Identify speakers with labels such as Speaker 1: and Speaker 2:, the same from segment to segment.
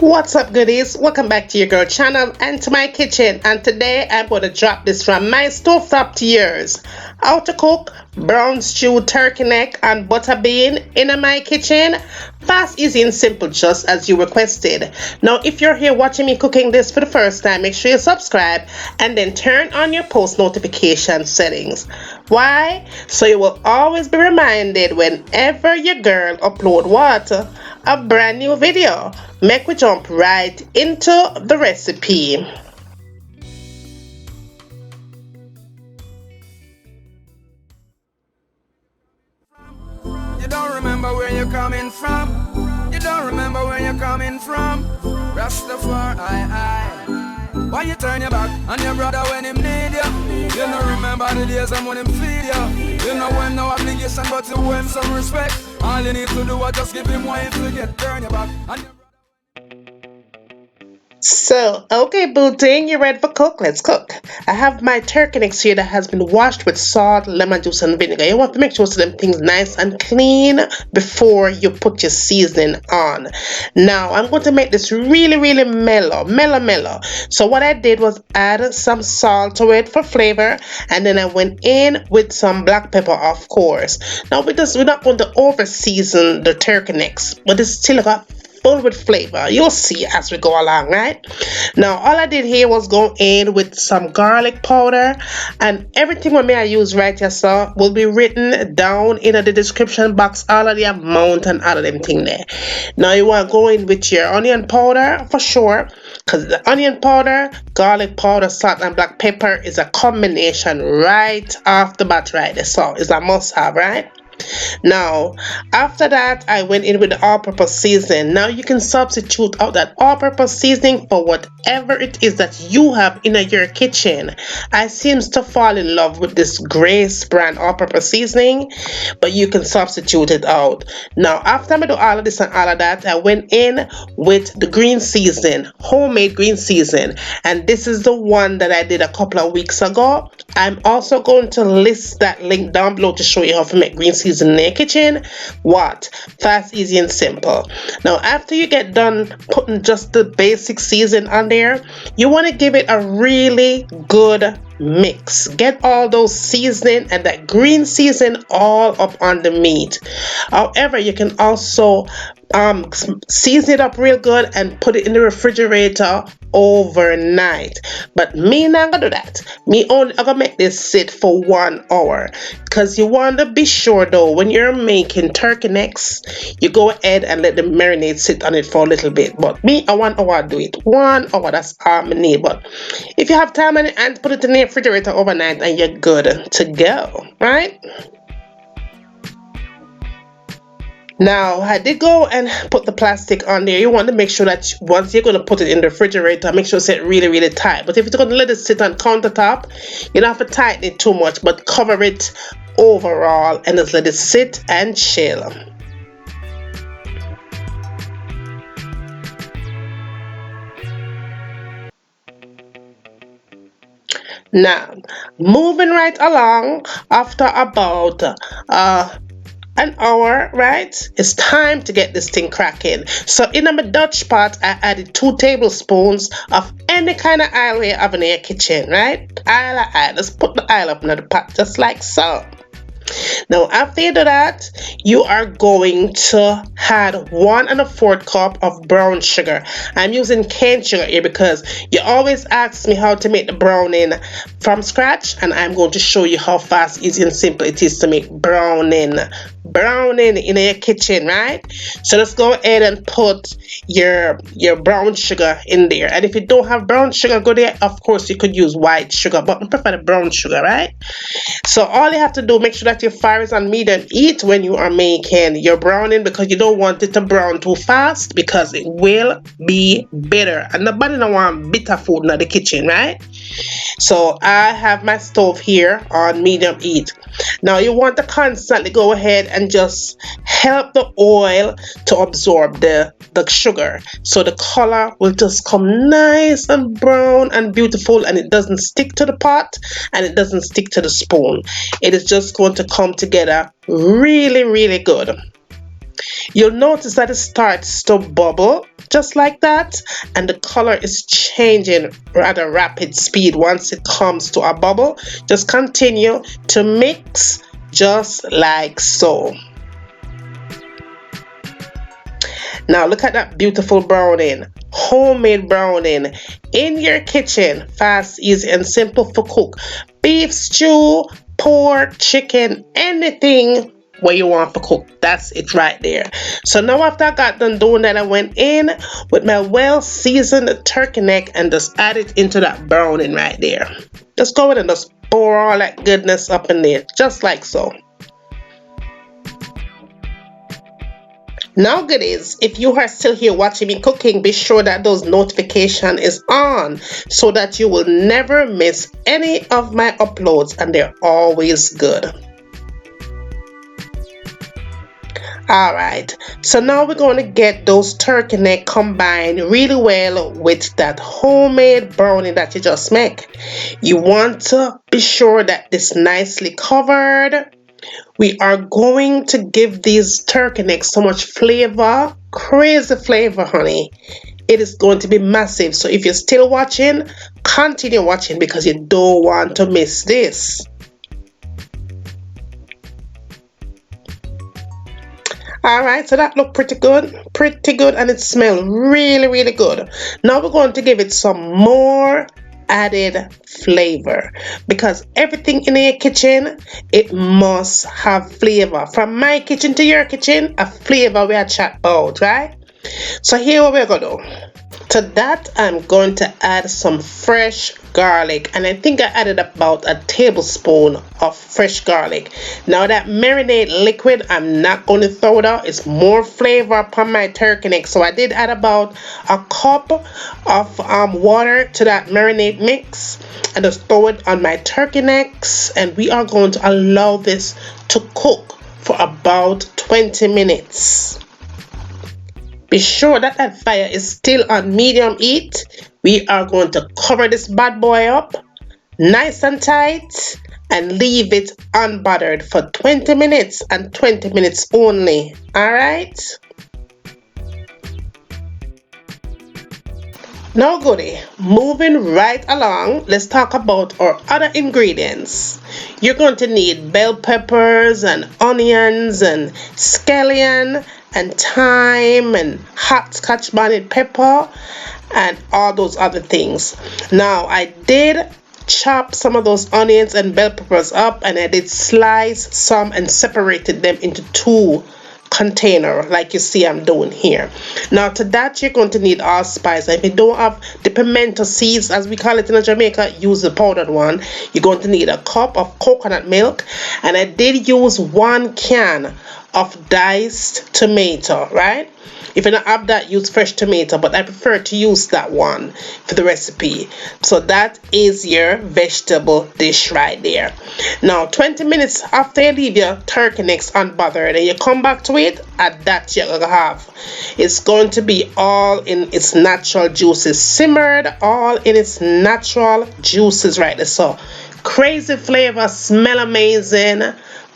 Speaker 1: What's up, goodies? Welcome back to your girl channel and to my kitchen. And today I'm going to drop this from my stovetop to yours. How to cook brown stew turkey neck and butter bean in my kitchen. Fast, easy, and simple, just as you requested. Now, if you're here watching me cooking this for the first time, make sure you subscribe and then turn on your post notification settings. Why? So you will always be reminded whenever your girl upload what? A brand new video. Make we jump right into the recipe.
Speaker 2: You don't remember where you're coming from. You don't remember where you're coming from. Rastafari, why you turn your back on your brother when him need you? You don't remember the days when him feed you. You know him no obligation but to him some respect. All you need to do is just give him one to get turn your back on your
Speaker 1: So, okay, boo thing, you ready for cook? Let's cook. I have my turkey necks here that has been washed with salt, lemon juice, and vinegar. You want to make sure so them things nice and clean before you put your seasoning on. Now, I'm going to make this really mellow. So what I did was add some salt to it for flavor, and then I went in with some black pepper, of course. Now, we're not going to over season the turkey necks, but it's still got full with flavor. You'll see as we go along, right? Now, all I did here was go in with some garlic powder, and everything what I use right here, so will be written down in the description box, all of the amount and all of them thing there. Now, you want to go in with your onion powder for sure, because the onion powder, garlic powder, salt, and black pepper is a combination right off the bat, right? So it's a must have, right? Now, after that, I went in with the all-purpose seasoning. Now, you can substitute out that all-purpose seasoning for whatever it is that you have in your kitchen. I seems to fall in love with this Grace brand all-purpose seasoning, but you can substitute it out. Now, after I do all of this and all of that, I went in with the green seasoning, homemade green seasoning, and this is the one that I did a couple of weeks ago. I'm also going to list that link down below to show you how to make green season in your kitchen. What? Fast, easy, and simple. Now, after you get done putting just the basic season on there, you want to give it a really good mix. Get all those seasoning and that green season all up on the meat. However, you can also season it up real good and put it in the refrigerator overnight, but me not gonna do that. Me only I'm gonna make this sit for 1 hour, because you want to be sure though when you're making turkey necks, you go ahead and let the marinade sit on it for a little bit. But me, I 1 hour do it. 1 hour, that's all I need. But if you have time and put it in the refrigerator overnight, and you're good to go, right? Now, I did go and put the plastic on there. You want to make sure that once you're going to put it in the refrigerator, make sure it's set really tight. But if you're going to let it sit on countertop, you don't have to tighten it too much, but cover it overall and just let it sit and chill. Now, moving right along, after about an hour, right? It's time to get this thing cracking. So in my Dutch pot, I added 2 tablespoons of any kind of oil you have in your kitchen, right? Oil. Let's put the oil up in the pot just like so. Now, after you do that, you are going to add 1 1/4 cup of brown sugar. I'm using cane sugar here because you always ask me how to make the browning from scratch, and I'm going to show you how fast, easy, and simple it is to make browning in your kitchen, right? So let's go ahead and put your brown sugar in there. And if you don't have brown sugar, go there. Of course, you could use white sugar, but I prefer the brown sugar, right? So all you have to do, make sure that your fire is on medium heat when you are making your browning, because you don't want it to brown too fast, because it will be bitter, and nobody don't want bitter food in the kitchen, right? So I have my stove here on medium heat. Now you want to constantly go ahead and just help the oil to absorb the sugar, so the color will just come nice and brown and beautiful, and it doesn't stick to the pot and it doesn't stick to the spoon. It is just going to come together really good. You'll notice that it starts to bubble just like that, and the color is changing rather rapid speed once it comes to a bubble. Just continue to mix just like so. Now look at that beautiful browning, homemade browning in your kitchen, fast, easy, and simple for cook. Beef stew, pork, chicken, anything where you want to cook. That's it right there. So now after I got done doing that, I went in with my well seasoned turkey neck and just add it into that browning right there. Just go in and just pour all that goodness up in there, just like so. Now goodies, if you are still here watching me cooking, be sure that those notification is on so that you will never miss any of my uploads, and they're always good. Alright, so now we're going to get those turkey neck combined really well with that homemade brownie that you just make. You want to be sure that this nicely covered. We are going to give these turkey necks so much flavor, crazy flavor, honey. It is going to be massive. So if you're still watching, continue watching because you don't want to miss this. Alright, so that looked pretty good, and it smelled really, really good. Now we're going to give it some more added flavor because everything in your kitchen, it must have flavor. From my kitchen to your kitchen, a flavor we are chat about, right? So here what we're gonna do. To that, I'm going to add some fresh garlic, and I think I added about a tablespoon of fresh garlic. Now that marinade liquid, I'm not going to throw it out. It's more flavor upon my turkey neck, so I did add about a cup of water to that marinade mix and just throw it on my turkey necks, and we are going to allow this to cook for about 20 minutes. Be sure that that fire is still on medium heat. We are going to cover this bad boy up nice and tight and leave it unbuttered for 20 minutes and 20 minutes only. Alright? Now goodie, moving right along, let's talk about our other ingredients. You're going to need bell peppers and onions and scallion and thyme and hot scotch bonnet pepper and all those other things. Now I did chop some of those onions and bell peppers up, and I did slice some and separated them into two container like you see I'm doing here. Now to that you're going to need allspice. If you don't have the pimento seeds as we call it in Jamaica, use the powdered one. You're going to need a cup of coconut milk, and I did use 1 can of diced tomato, right? If you don't have that, use fresh tomato, but I prefer to use that one for the recipe. So that is your vegetable dish right there. Now 20 minutes after you leave your turkey necks unbothered and you come back to it, at that you're gonna have, it's going to be all in its natural juices, simmered all in its natural juices right there. So crazy flavor, smell amazing.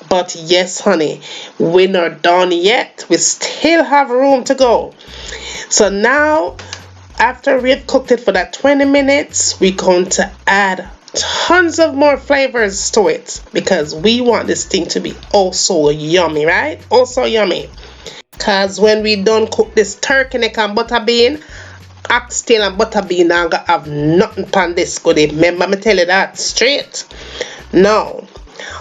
Speaker 1: But yes, honey, we're not done yet. We still have room to go. So now, after we've cooked it for that 20 minutes, we're going to add tons of more flavors to it because we want this thing to be oh so yummy, right? Oh so yummy. Because when we done cook this turkey neck and butter bean, oxtail and butter bean are gonna have nothing on this goodie. Remember me tell you that straight. Now,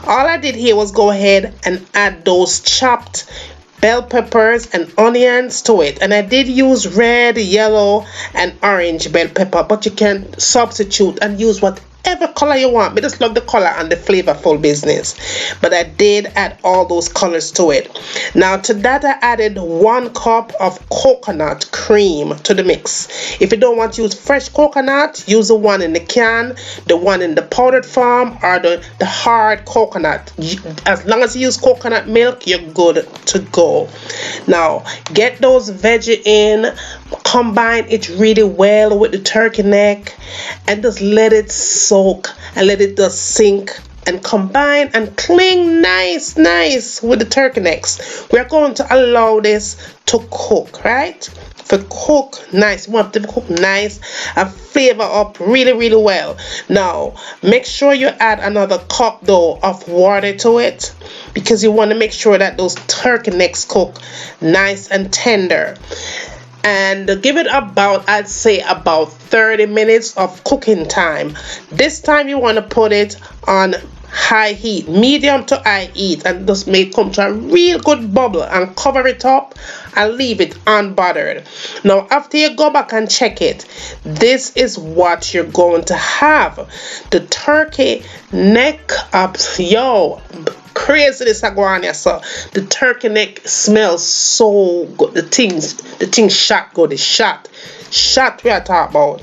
Speaker 1: all I did here was go ahead and add those chopped bell peppers and onions to it, and I did use red, yellow and orange bell pepper, but you can substitute and use whatever color you want. I just love the color and the flavorful business, but I did add all those colors to it. Now to that I added 1 cup of coconut cream to the mix. If you don't want to use fresh coconut, use the one in the can, the one in the powdered form, or the hard coconut. As long as you use coconut milk, you're good to go. Now get those veggie in, combine it really well with the turkey neck, and just let it soak and let it just sink and combine and cling nice with the turkey necks. We're going to allow this to cook, right? For cook nice, you want them to cook nice and flavor up really well. Now make sure you add another cup though of water to it, because you want to make sure that those turkey necks cook nice and tender. And give it about, I'd say about 30 minutes of cooking time. This time you want to put it on high heat, medium to high heat, and just make it come to a real good bubble, and cover it up and leave it unbothered. Now after you go back and check it, this is what you're going to have. The turkey neck up, yo, crazy this aguania. So the turkey neck smells so good. The thing shot good. It's shot we are talking about.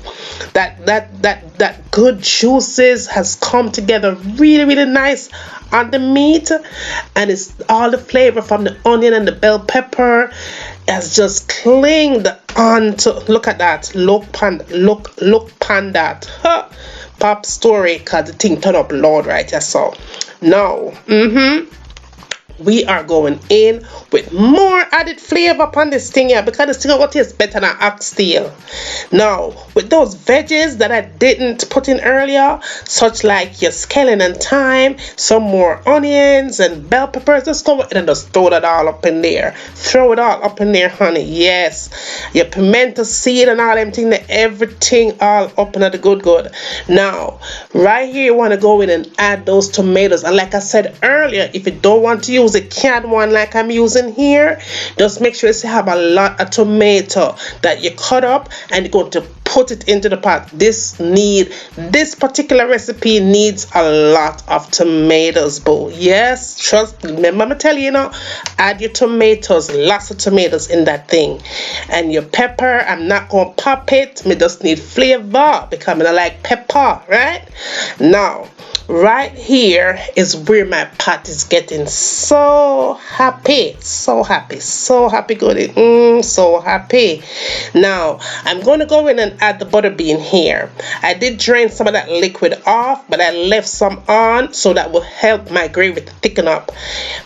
Speaker 1: That good juices has come together really nice on the meat, and it's all the flavor from the onion and the bell pepper has just clinged on to. Look at that. Look pan that. Huh. Pop story, cause the thing turn up loud right here. So now we are going in with more added flavor upon this thing here, because this thing will taste better than oxtail. Now with those veggies that I didn't put in earlier, such like your scallion and thyme, some more onions and bell peppers, just go ahead and just throw that all up in there. Throw it all up in there, honey. Yes, your pimento seed and all them thing, everything all up in the good. Now right here you want to go in and add those tomatoes, and like I said earlier, if you don't want to use a canned one like I'm using here, just make sure you have a lot of tomato that you cut up and you're going to put it into the pot. This particular recipe needs a lot of tomatoes, boo. Yes, trust, remember me tell you, add your tomatoes, lots of tomatoes in that thing. And your pepper, I'm not gonna pop it, me just need flavor because I like pepper, right? Now right here is where my pot is getting so happy, goodie, so happy. Now I'm going to go in and add the butter bean here. I did drain some of that liquid off, but I left some on, so that will help my gravy to thicken up.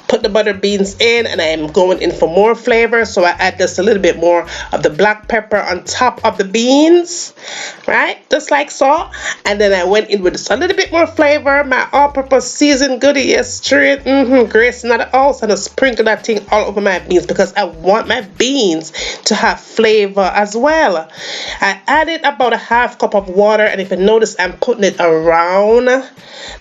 Speaker 1: Put the butter beans in, and I am going in for more flavor, so I add just a little bit more of the black pepper on top of the beans, right, just like so. And then I went in with just a little bit more flavor, my all-purpose seasoned goodie, yes, straight Grace in the house, and I sprinkle that thing all over my beans because I want my beans to have flavor as well. I added about a half cup of water, and if you notice, I'm putting it around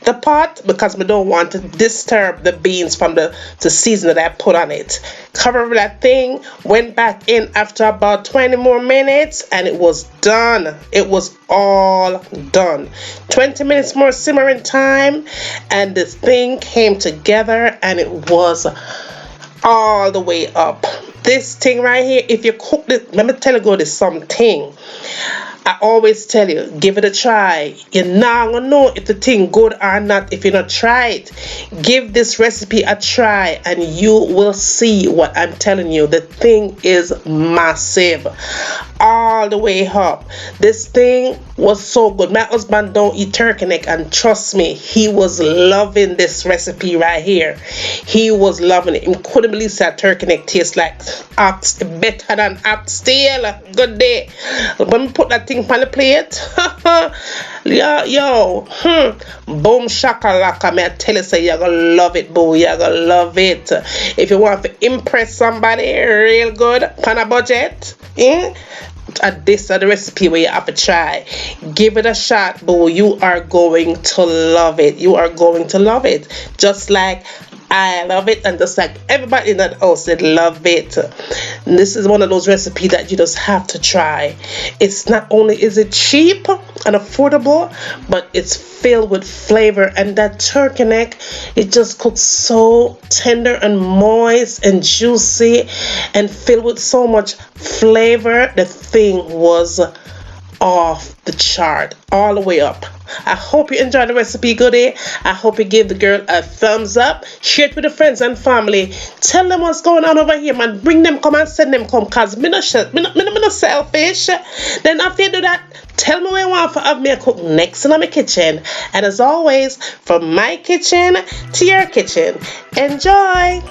Speaker 1: the pot because I don't want to disturb the beans from the season that I put on it. Cover that thing, went back in after about 20 more minutes, and it was done. It was all done. 20 minutes more simmering time, and this thing came together, and it was all the way up. This thing right here, if you cook this, let me tell you, there's something I always tell you, give it a try. You're not gonna know if the thing good or not if you not try it. Give this recipe a try and you will see what I'm telling you. The thing is massive, all the way up. This thing was so good. My husband don't eat turkey neck, and trust me, he was loving this recipe right here. He was loving it. He couldn't believe that turkey neck tastes like better than oxtail. Good day. When we put that thing on the plate, yo, boom shakalaka, me I tell you, say you're gonna love it, boo. You're gonna love it. If you want to impress somebody real good on a budget, this is the recipe where you have to try. Give it a shot, boo. You are going to love it. You are going to love it, just like I love it, and just like everybody in that house did love it. And this is one of those recipes that you just have to try. It's not only is it cheap and affordable, but it's filled with flavor, and that turkey neck, it just cooks so tender and moist and juicy and filled with so much flavor. The thing was off the chart, all the way up. I hope you enjoyed the recipe, Goodie. I hope you give the girl a thumbs up. Share it with your friends and family. Tell them what's going on over here, man. Bring them come and send them come, cause me no selfish. Then after you do that, tell me where you want to have me a cook next in my kitchen. And as always, from my kitchen to your kitchen. Enjoy!